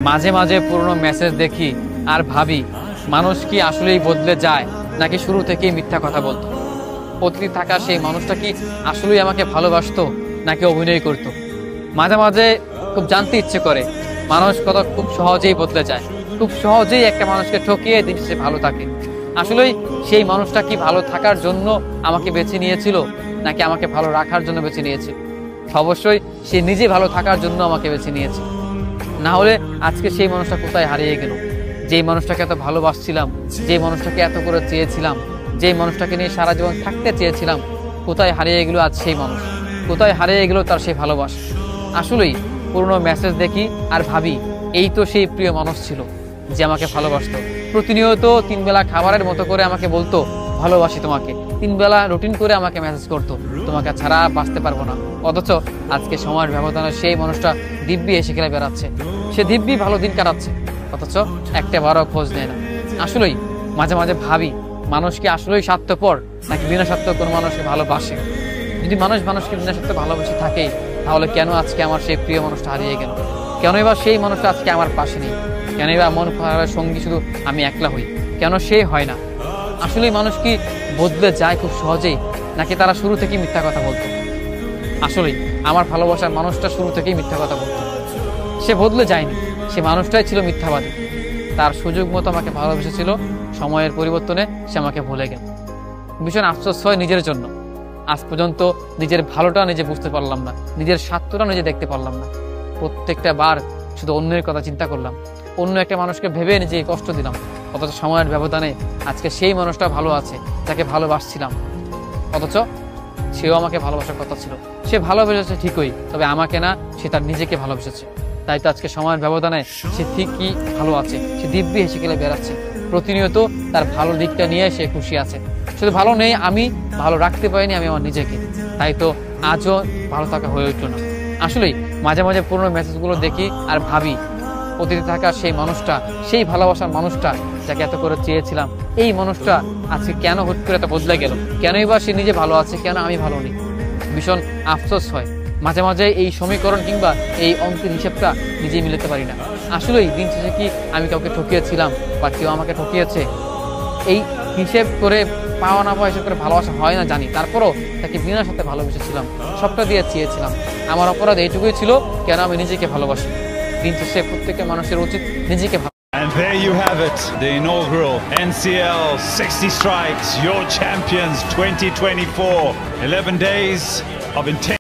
মাঝে মাঝে পুরনো মেসেজ দেখি আর ভাবি, মানুষ কি আসলেই বদলে যায় নাকি শুরু থেকেই মিথ্যা কথা বলতো? অতীতে থাকা সেই মানুষটা কি আসলেই আমাকে ভালোবাসতো নাকি অভিনয় করত? মাঝে মাঝে খুব জানতে ইচ্ছে করে, মানুষ কত খুব সহজেই বদলে যায়, খুব সহজেই একটা মানুষকে ঠকিয়ে দিন সে ভালো থাকে। আসলেই সেই মানুষটা কি ভালো থাকার জন্য আমাকে বেছে নিয়েছিল নাকি আমাকে ভালো রাখার জন্য বেছে নিয়েছিল? অবশ্যই সে নিজে ভালো থাকার জন্য আমাকে বেছে নিয়েছে। না হলে আজকে সেই মানুষটা কোথায় হারিয়ে গেল? যেই মানুষটাকে এত ভালোবাসছিলাম, যেই মানুষটাকে এত করে চেয়েছিলাম, যেই মানুষটাকে নিয়ে সারা জীবন থাকতে চেয়েছিলাম, কোথায় হারিয়ে গেল আজ সেই মানুষ? কোথায় হারিয়ে গেল তার সেই ভালোবাসা? আসলেই পুরনো মেসেজ দেখি আর ভাবি, এই তো সেই প্রিয় মানুষ ছিল যে আমাকে ভালোবাসতো। প্রতিনিয়ত 3 বেলা খাবারের মতো করে আমাকে বলতো ভালোবাসি তোমাকে, 3 বেলা রুটিন করে আমাকে মেসেজ করতো, তোমাকে ছাড়া বাঁচতে পারবো না। অথচ আজকে সময়ের ব্যবধানে সেই মানুষটা দিব্যি এসে খেলে বেড়াচ্ছে, সে দিব্যি ভালো দিন কাটাচ্ছে, অথচ একটা বারও খোঁজ নেয় না। আসলেই মাঝে মাঝে ভাবি, মানুষ কি আসলেই স্বার্থপর নাকি বিনা স্বার্থ কোনো মানুষকে ভালোবাসে? যদি মানুষকে বিনা স্বার্থে ভালোবেসে থাকে, তাহলে কেন আজকে আমার সেই প্রিয় মানুষটা হারিয়ে গেল? কেন এবার সেই মানুষটা আজকে আমার পাশে নেই? কেন এবার মন খারাপের সঙ্গী শুধু আমি একলা হই? কেন সে হয় না? আসলেই মানুষ কি বদলে যায় খুব সহজেই নাকি তারা শুরু থেকেই মিথ্যা কথা বলতো? আসলেই আমার ভালোবাসার মানুষটা শুরু থেকেই মিথ্যা কথা বলতো। সে বদলে যায়নি, সে মানুষটাই ছিল মিথ্যাবাদী। তার সুযোগ মতো আমাকে ভালোবেসেছিল, সময়ের পরিবর্তনে সে আমাকে ভুলে গেল। ভীষণ আফসোস হয় নিজের জন্য। আজ পর্যন্ত নিজের ভালোটা নিজে বুঝতে পারলাম না, নিজের স্বার্থটা নিজে দেখতে পারলাম না। প্রত্যেকটা বার শুধু অন্যের কথা চিন্তা করলাম, অন্য একটা মানুষকে ভেবে নিজেকে কষ্ট দিলাম। অথচ সময়ের ব্যবধানে আজকে সেই মানুষটা ভালো আছে যাকে ভালোবাসছিলাম, অথচ সেও আমাকে ভালোবাসার কথা ছিল। সে ভালোবেসেছে ঠিকই, তবে আমাকে না, সে তার নিজেকে ভালোবেসেছে। তাই তো আজকে সময়ের ব্যবধানে সে ঠিকই ভালো আছে, সে দিব্যি হেসে খেলে বেড়াচ্ছে। প্রতিনিয়ত তার ভালো দিকটা নিয়ে সে খুশি আছে। শুধু ভালো নেই আমি, ভালো রাখতে পারিনি আমি আমার নিজেকে, তাই তো আজও ভালো থাকা হয়ে উঠল না। আসলেই মাঝে মাঝে পুরোনো মেসেজগুলো দেখি আর ভাবি, অতীতে থাকা সেই মানুষটা, সেই ভালোবাসার মানুষটা যাকে এত করে চেয়েছিলাম, এই মানুষটা আজকে কেন হুট করে এত বদলে গেল? কেনই বা সে নিজে ভালো আছে, কেন আমি ভালো নেই? ভীষণ আফসোস হয় মাঝে মাঝে। এই সমীকরণ কিংবা এই অঙ্কের হিসেবটা নিজেই মিলাতে পারি না। আসলেই দিন শেষে কি আমি কাউকে ঠকিয়েছিলাম বা কেউ আমাকে ঠকিয়েছে? এই হিসেব করে পাওয়া না পাওয়া হিসেব করে ভালোবাসা হয় না জানি, তারপরও তাকে বিনা সাথে ভালোবেসেছিলাম, সবটা দিয়ে চেয়েছিলাম। আমার অপরাধ এইটুকুই ছিল, কেন আমি নিজেকে ভালোবাসি। দিন শেষে প্রত্যেকটা মানুষের উচিত নিজেকে And there you have it, the inaugural NCL 60 Strikes, your champions 2024. 11 days of intense